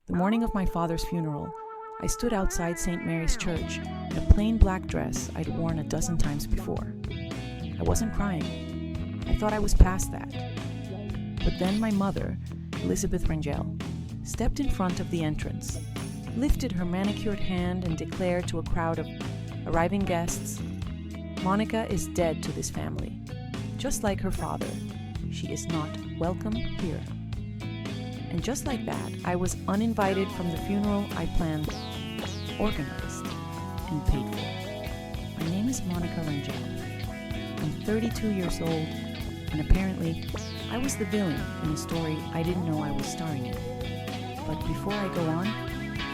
The morning of my father's funeral, I stood outside St. Mary's Church in a plain black dress I'd worn a dozen times before. I wasn't crying. I thought I was past that. But then my mother, Elizabeth Rangel, stepped in front of the entrance, lifted her manicured hand and declared to a crowd of arriving guests, "Monica is dead to this family. Just like her father, she is not welcome here." And just like that, I was uninvited from the funeral I planned, organized, and paid for. My name is Monica Rangel. I'm 32 years old, and apparently, I was the villain in a story I didn't know I was starring in. But before I go on,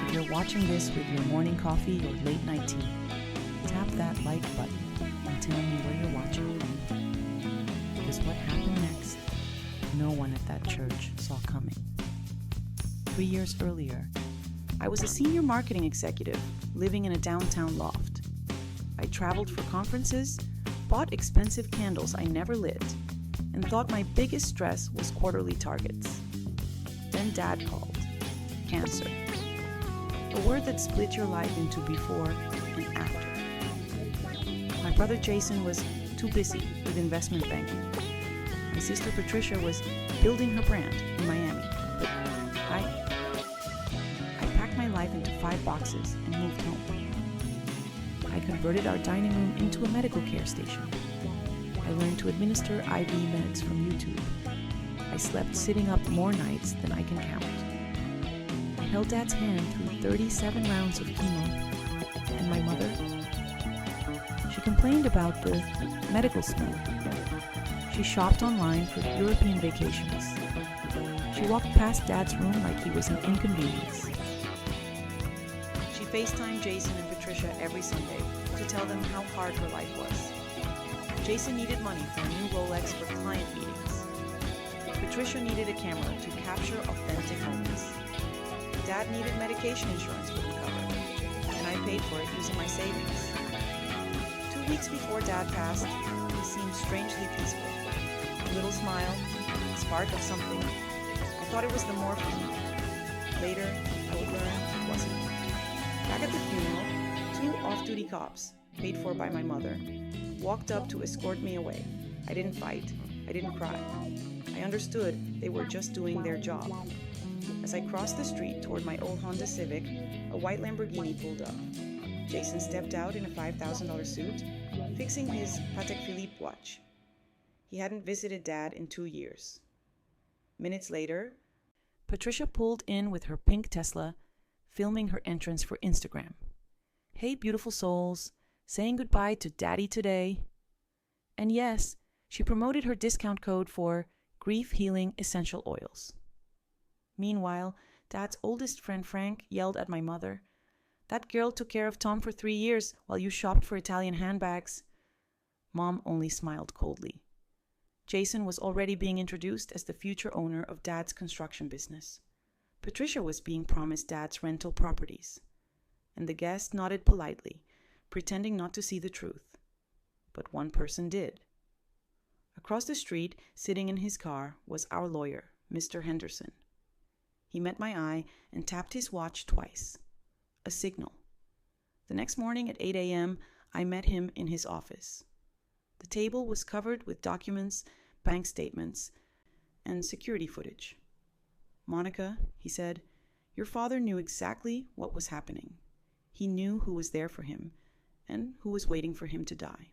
if you're watching this with your morning coffee or late night tea, tap that like button and tell me where you're watching from. Because what happened next, no one at that church saw coming. 3 years earlier, I was a senior marketing executive living in a downtown loft. I traveled for conferences, bought expensive candles I never lit, and thought my biggest stress was quarterly targets. Then Dad called. Cancer. A word that split your life into before and after. My brother Jason was too busy with investment banking. My sister Patricia was building her brand in Miami, but I packed my life into 5 boxes and moved home. I converted our dining room into a medical care station. I learned to administer IV meds from YouTube. I slept sitting up more nights than I can count. I held Dad's hand through 37 rounds of chemo, and my mother, she complained about the medical smell. She shopped online for European vacations. She walked past Dad's room like he was an inconvenience. She FaceTimed Jason and Patricia every Sunday to tell them how hard her life was. Jason needed money for a new Rolex for client meetings. Patricia needed a camera to capture authentic moments. Dad needed medication insurance for the cover, and I paid for it using my savings. 2 weeks before Dad passed, he seemed strangely peaceful. A little smile, a spark of something. I thought it was the morphine. Later, I would learn it wasn't. Back at the funeral, 2 off-duty cops, paid for by my mother, walked up to escort me away. I didn't fight. I didn't cry. I understood they were just doing their job. As I crossed the street toward my old Honda Civic, a white Lamborghini pulled up. Jason stepped out in a $5,000 suit, fixing his Patek Philippe watch. He hadn't visited Dad in 2 years. Minutes later, Patricia pulled in with her pink Tesla, filming her entrance for Instagram. "Hey, beautiful souls. Saying goodbye to Daddy today." And yes, she promoted her discount code for grief healing essential oils. Meanwhile, Dad's oldest friend Frank yelled at my mother, "That girl took care of Tom for 3 years while you shopped for Italian handbags." Mom only smiled coldly. Jason was already being introduced as the future owner of Dad's construction business. Patricia was being promised Dad's rental properties. And the guest nodded politely, pretending not to see the truth. But one person did. Across the street, sitting in his car, was our lawyer, Mr. Henderson. He met my eye and tapped his watch twice. A signal. The next morning at 8 a.m., I met him in his office. The table was covered with documents, bank statements, and security footage. "Monica," he said, "your father knew exactly what was happening. He knew who was there for him and who was waiting for him to die."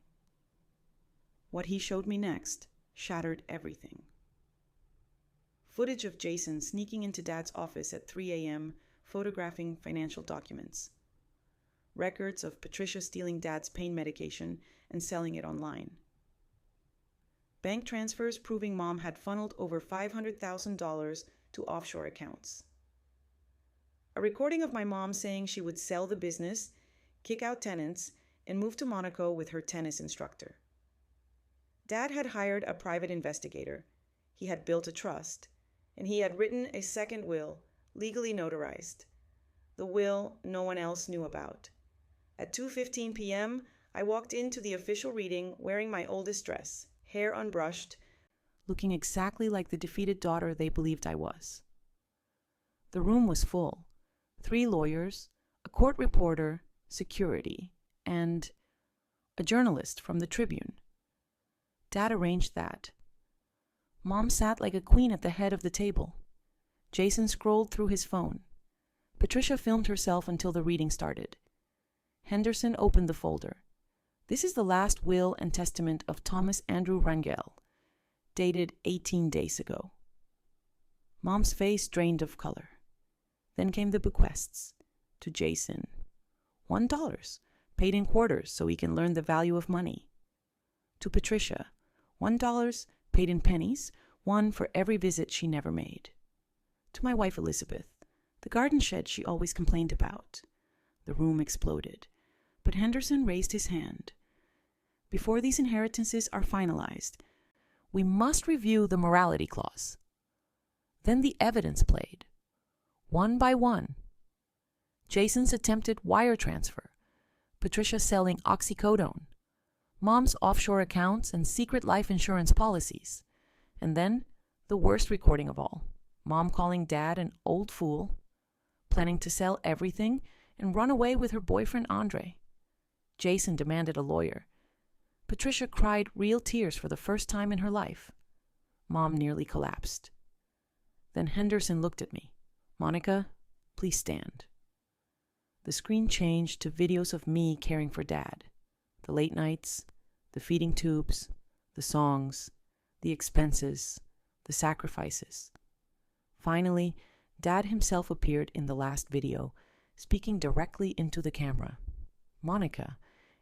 What he showed me next shattered everything. Footage of Jason sneaking into Dad's office at 3 a.m., photographing financial documents. Records of Patricia stealing Dad's pain medication and selling it online. Bank transfers proving Mom had funneled over $500,000 to offshore accounts. A recording of my mom saying she would sell the business, kick out tenants, and move to Monaco with her tennis instructor. Dad had hired a private investigator. He had built a trust, and he had written a second will, legally notarized. The will no one else knew about. At 2:15 p.m., I walked into the official reading wearing my oldest dress, hair unbrushed, looking exactly like the defeated daughter they believed I was. The room was full. 3 lawyers, a court reporter, security, and a journalist from the Tribune. Dad arranged that. Mom sat like a queen at the head of the table. Jason scrolled through his phone. Patricia filmed herself until the reading started. Henderson opened the folder. This is the last will and testament of Thomas Andrew Rangel, dated 18 days ago. Mom's face drained of color. Then came the bequests. To Jason, $1, paid in quarters so he can learn the value of money. To Patricia, $1, paid in pennies, 1 for every visit she never made. To my wife Elizabeth, the garden shed she always complained about. The room exploded, but Henderson raised his hand. Before these inheritances are finalized, we must review the morality clause. Then the evidence played, one by one. Jason's attempted wire transfer, Patricia selling oxycodone, Mom's offshore accounts and secret life insurance policies, and then the worst recording of all, Mom calling Dad an old fool, planning to sell everything and run away with her boyfriend Andre. Jason demanded a lawyer. Patricia cried real tears for the first time in her life. Mom nearly collapsed. Then Henderson looked at me. Monica, please stand. The screen changed to videos of me caring for Dad. The late nights, the feeding tubes, the songs, the expenses, the sacrifices. Finally, Dad himself appeared in the last video, speaking directly into the camera. Monica,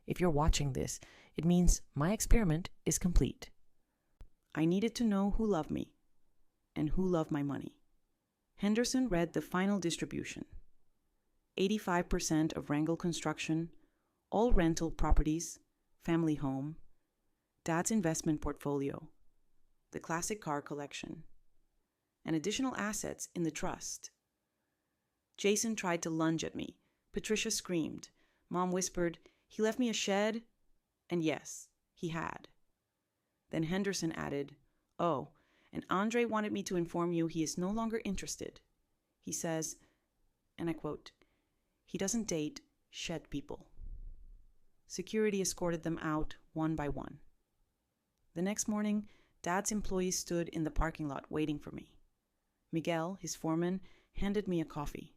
if you're watching this, it means my experiment is complete. I needed to know who loved me and who loved my money. Henderson read the final distribution. 85% of Rangel Construction, all rental properties, family home, Dad's investment portfolio, the classic car collection, and additional assets in the trust. Jason tried to lunge at me. Patricia screamed. Mom whispered, "He left me a shed?" And yes, he had. Then Henderson added, "Oh, and Andre wanted me to inform you he is no longer interested. He says," and I quote, "he doesn't date shed people." Security escorted them out one by one. The next morning, Dad's employees stood in the parking lot waiting for me. Miguel, his foreman, handed me a coffee.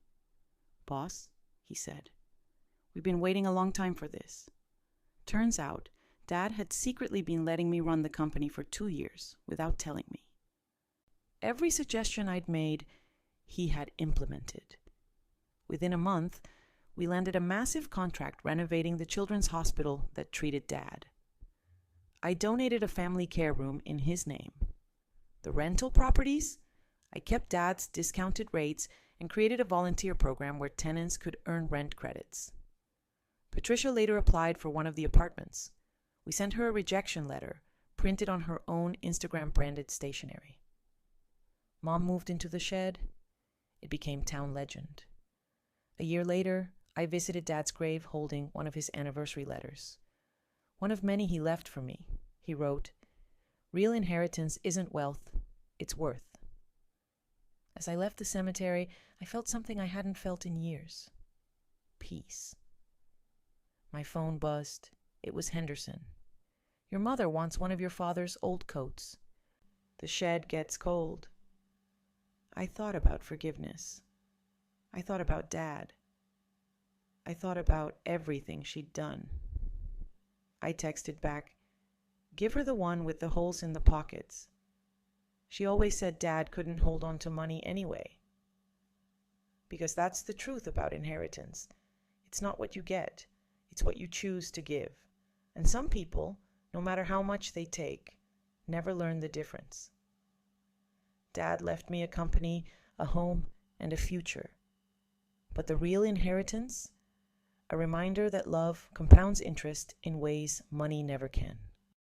"Boss," he said, "we've been waiting a long time for this." Turns out, Dad had secretly been letting me run the company for 2 years without telling me. Every suggestion I'd made, he had implemented. Within a month, we landed a massive contract renovating the children's hospital that treated Dad. I donated a family care room in his name. The rental properties? I kept Dad's discounted rates and created a volunteer program where tenants could earn rent credits. Patricia later applied for one of the apartments. We sent her a rejection letter, printed on her own Instagram-branded stationery. Mom moved into the shed. It became town legend. A year later, I visited Dad's grave holding one of his anniversary letters. One of many he left for me. He wrote, "Real inheritance isn't wealth, it's worth." As I left the cemetery, I felt something I hadn't felt in years. Peace. My phone buzzed. It was Henderson. "Your mother wants one of your father's old coats. The shed gets cold." I thought about forgiveness. I thought about Dad. I thought about everything she'd done. I texted back, "Give her the one with the holes in the pockets. She always said Dad couldn't hold on to money anyway." Because that's the truth about inheritance. It's not what you get, it's what you choose to give. And some people, no matter how much they take, never learn the difference. Dad left me a company, a home, and a future. But the real inheritance? A reminder that love compounds interest in ways money never can.